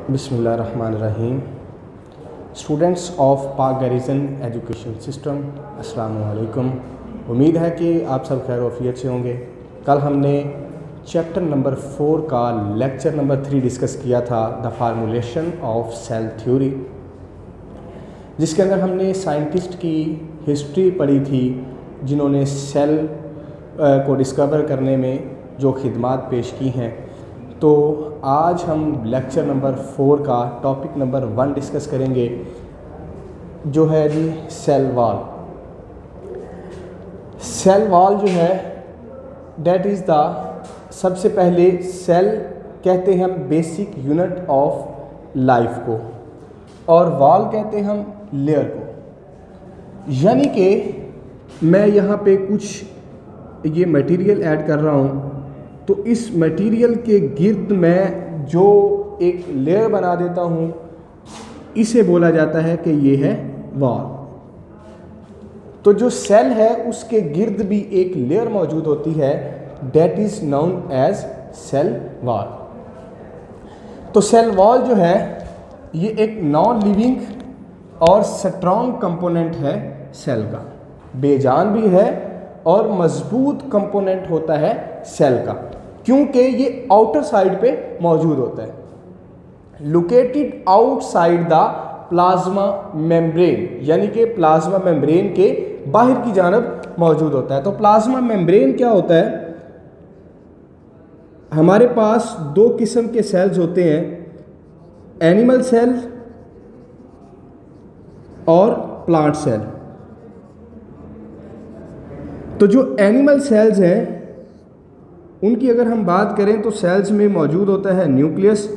बिस्मिल्लाहिर्रहमानिर्रहीम। Students of पाक garrison education system, अस्सलामु अलैकुम। उम्मीद है कि आप सब खैर वफ़ियत से होंगे। कल हमने चैप्टर नंबर 4 का लेक्चर नंबर 3 डिस्कस किया था, the formulation of cell theory, जिसके अंदर हमने साइंटिस्ट की हिस्ट्री पढ़ी थी जिन्होंने सेल को डिस्कवर करने में जो खिदमात पेश की हैं। तो आज हम लेक्चर नंबर 4 का टॉपिक नंबर 1 डिस्कस करेंगे, जो है जी सेल वॉल। सेल वॉल जो है डेट इज़ द, सबसे पहले सेल कहते हैं हम बेसिक यूनिट ऑफ लाइफ को, और वॉल कहते हैं हम लेयर को। यानी कि मैं यहाँ पे कुछ ये मटेरियल ऐड कर रहा हूँ, तो इस मटेरियल के गिर्द मैं जो एक लेयर बना देता हूँ, इसे बोला जाता है कि ये है वॉल। तो जो सेल है उसके गिर्द भी एक लेयर मौजूद होती है, that is known as cell wall. तो सेल वॉल जो है ये एक नॉन लिविंग और स्ट्रॉन्ग कंपोनेंट है सेल का, बेजान भी है और मजबूत कंपोनेंट होता है सेल का, क्योंकि ये आउटर साइड पे मौजूद होता है, located outside the plasma membrane, यानी कि प्लाज्मा मेम्ब्रेन के बाहर की जानब मौजूद होता है। तो प्लाज्मा मेम्ब्रेन क्या होता है? हमारे पास दो किस्म के सेल्स होते हैं, एनिमल सेल और प्लांट सेल। तो जो एनिमल सेल्स हैं उनकी अगर हम बात करें तो सेल्स में मौजूद होता है न्यूक्लियस,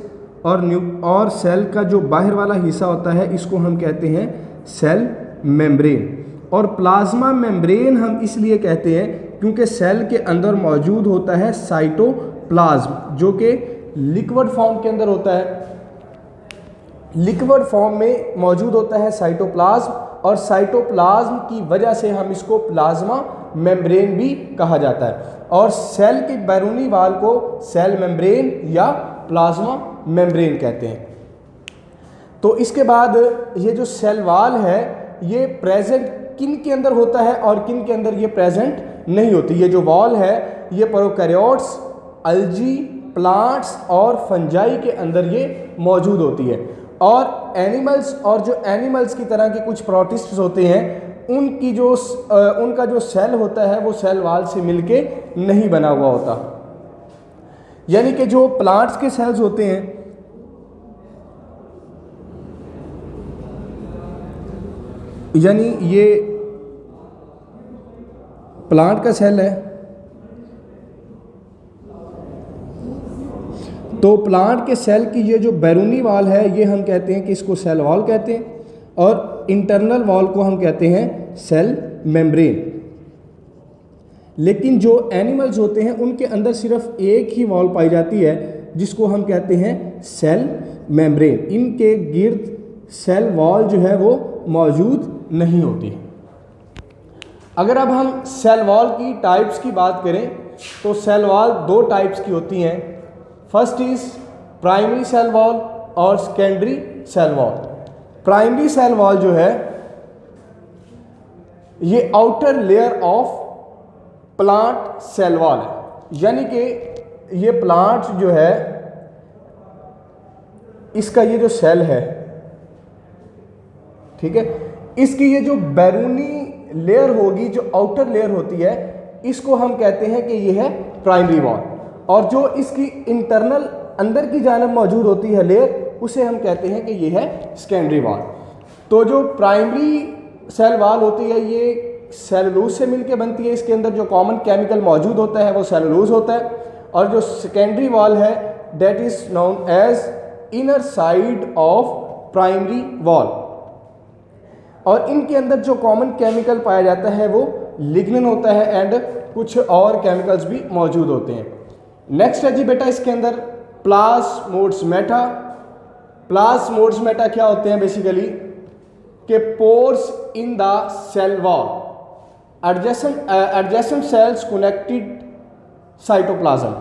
और सेल का जो बाहर वाला हिस्सा होता है इसको हम कहते हैं सेल मेम्ब्रेन। और प्लाज्मा मेम्ब्रेन हम इसलिए कहते हैं क्योंकि सेल के अंदर मौजूद होता है साइटोप्लाज्म, जो कि लिक्विड फॉर्म के अंदर होता है। लिक्विड फॉर्म में मौजूद होता है साइटोप्लाज्म, और साइटोप्लाज्म की वजह से हम इसको प्लाज्मा मेम्ब्रेन भी कहा जाता है। और सेल के बैरूनी वाल को सेल मेम्ब्रेन या प्लाज्मा मेम्ब्रेन कहते हैं। तो इसके बाद ये जो सेल वाल है ये प्रेजेंट किन के अंदर होता है और किन के अंदर ये प्रेजेंट नहीं होती। ये जो वॉल है ये प्रोकैरियोट्स, अल्जी, प्लांट्स और फंजाई के अंदर ये मौजूद होती है। और एनिमल्स, और जो एनिमल्स की तरह के कुछ प्रोटिस्ट्स होते हैं, उनका जो सेल होता है वो सेल वाल से मिलके नहीं बना हुआ होता। यानी कि जो प्लांट्स के सेल्स होते हैं, यानी ये प्लांट का सेल है, तो प्लांट के सेल की ये जो बैरूनी वाल है ये हम कहते हैं कि इसको सेल वॉल कहते हैं, और इंटरनल वॉल को हम कहते हैं सेल मेम्ब्रेन। लेकिन जो एनिमल्स होते हैं उनके अंदर सिर्फ एक ही वॉल पाई जाती है जिसको हम कहते हैं सेल मेम्ब्रेन। इनके गिर्द सेल वॉल जो है वो मौजूद नहीं होती। अगर अब हम सेल वॉल की टाइप्स की बात करें तो सेल वॉल दो टाइप्स की होती हैं। First is primary cell wall और secondary cell wall. Primary cell wall जो है ये outer layer of plant cell wall है, यानी कि ये प्लांट जो है इसका ये जो सेल है, ठीक है, इसकी ये जो बैरूनी लेयर होगी, जो आउटर लेयर होती है, इसको हम कहते हैं कि ये है प्राइमरी वॉल। और जो इसकी इंटरनल अंदर की जानब मौजूद होती है लेयर, उसे हम कहते हैं कि ये है सेकेंडरी वॉल। तो जो प्राइमरी सेल वॉल होती है ये सेलुलोज से मिलकर बनती है, इसके अंदर जो कॉमन केमिकल मौजूद होता है वो सेलुलोज होता है। और जो सेकेंडरी वॉल है that is known as inner side of primary wall, और इनके अंदर जो कॉमन केमिकल पाया जाता है वो लिग्निन होता है, एंड कुछ और केमिकल्स भी मौजूद होते हैं। नेक्स्ट है जी बेटा इसके अंदर प्लाज्मोडेस्माटा। प्लाज्मोडेस्माटा क्या होते हैं? बेसिकली के pores in the cell wall, adjacent cells connected cytoplasm।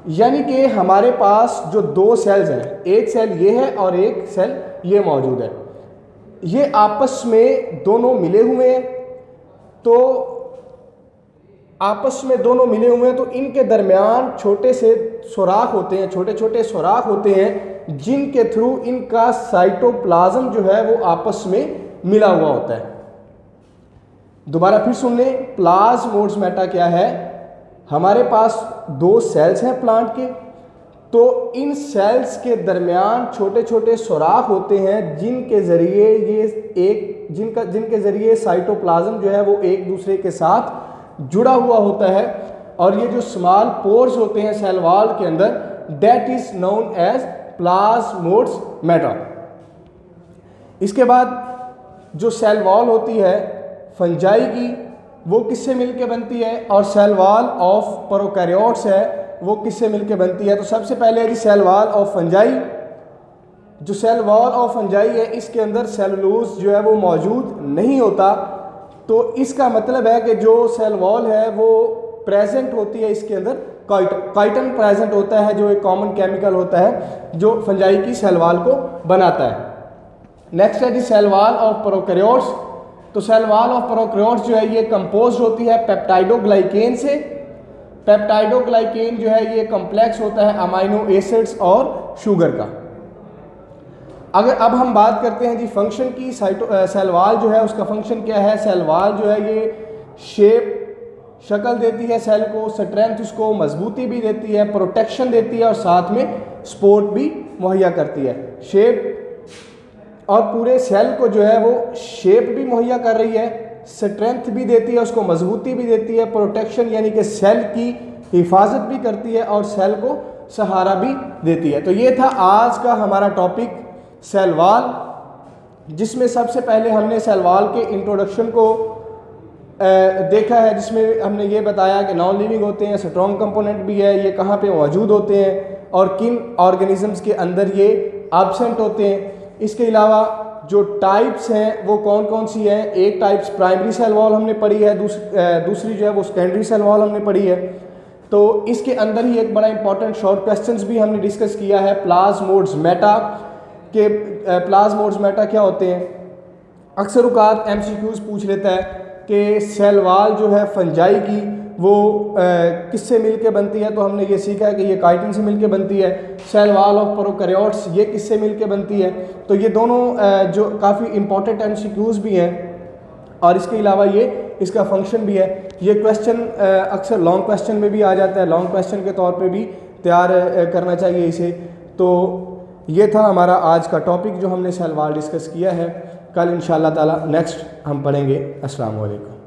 यानी कि हमारे पास जो दो सेल्स हैं, एक सेल ये है और एक सेल ये मौजूद है, ये आपस में दोनों मिले हुए हैं। तो आपस में दोनों मिले हुए हैं तो इनके दरमियान छोटे से सुराख होते हैं, छोटे छोटे सुराख होते हैं, जिनके थ्रू इनका साइटोप्लाज्म जो है वो आपस में मिला हुआ होता है। दोबारा फिर सुन लें, प्लाज्मोड्समेटा क्या है? हमारे पास दो सेल्स हैं प्लांट के, तो इन सेल्स के दरमियान छोटे छोटे सुराख होते हैं जिनके ज़रिए साइटोप्लाज्म जो है वो एक दूसरे के साथ जुड़ा हुआ होता है। और ये जो स्मॉल पोर्स होते हैं सेल वॉल के अंदर, दैट इज नोन एज प्लाज्मोड्समेटा। इसके बाद जो सेल वॉल होती है फंजाई की, वो किससे मिलके बनती है? और सेल वॉल ऑफ प्रोकैरियोट्स है, वो किससे मिलके बनती है? तो सबसे पहले है जी सेल वॉल ऑफ फंजाई। जो सेल वॉल ऑफ फंजाई है, इसके अंदर सेलुलोज जो है वो मौजूद नहीं होता। तो इसका मतलब है कि जो सेल वॉल है वो प्रेजेंट होती है, इसके अंदर काइटन प्रेजेंट होता है, जो एक कॉमन केमिकल होता है जो फंजाई की सेल वॉल को बनाता है। नेक्स्ट है जी सेल वॉल ऑफ प्रोकैरियोट्स। तो सेल वॉल ऑफ प्रोकैरियोट्स जो है ये कंपोज होती है पेप्टाइडोग्लाइकेन से। पेप्टाइडोग्लाइकेन जो है ये कॉम्प्लेक्स होता है अमाइनो एसिड्स और शुगर का। अगर अब हम बात करते हैं जी फंक्शन की, सेल वॉल जो है उसका फंक्शन क्या है? सेल वॉल जो है ये शक्ल देती है सेल को, स्ट्रेंथ उसको मजबूती भी देती है, प्रोटेक्शन देती है और साथ में सपोर्ट भी मुहैया करती है। शेप और पूरे सेल को जो है वो शेप भी मुहैया कर रही है, स्ट्रेंथ भी देती है, उसको मजबूती भी देती है, प्रोटेक्शन यानी कि सेल की हिफाजत भी करती है और सेल को सहारा भी देती है। तो ये था आज का हमारा टॉपिक सेल वॉल, जिसमें सबसे पहले हमने सेल वॉल के इंट्रोडक्शन को देखा है, जिसमें हमने ये बताया कि नॉन लिविंग होते हैं, स्ट्रॉन्ग कंपोनेंट भी है, ये कहाँ पे मौजूद होते हैं और किन ऑर्गेनिजम्स के अंदर ये एब्सेंट होते हैं। इसके अलावा जो टाइप्स हैं वो कौन कौन सी हैं? एक टाइप्स प्राइमरी सेल वॉल हमने पढ़ी है, दूसरी जो है वो सेकेंडरी सेल वॉल हमने पढ़ी है। तो इसके अंदर ही एक बड़ा इंपॉर्टेंट शॉर्ट क्वेश्चंस भी हमने डिस्कस किया है प्लाज्मोड्समेटा के। प्लाज्मोड्समेटा क्या होते हैं? अक्सर औकात MCQs पूछ लेता है कि सेल वॉल जो है फंजाई की वो किससे मिलके बनती है? तो हमने ये सीखा है कि ये काइटिन से मिलके बनती है। सेल वॉल ऑफ प्रोकैरियोट्स ये किससे मिलके बनती है? तो ये दोनों जो काफ़ी इंपॉर्टेंट MCQs भी हैं और इसके अलावा ये इसका फंक्शन भी है। ये क्वेश्चन अक्सर लॉन्ग क्वेश्चन में भी आ जाता है, लॉन्ग क्वेश्चन के तौर पे भी तैयार करना चाहिए इसे। तो ये था हमारा आज का टॉपिक जो हमने सेल वॉल डिस्कस किया है। कल इंशाअल्लाह ताला नेक्स्ट हम पढ़ेंगे। अस्सलाम वालेकुम।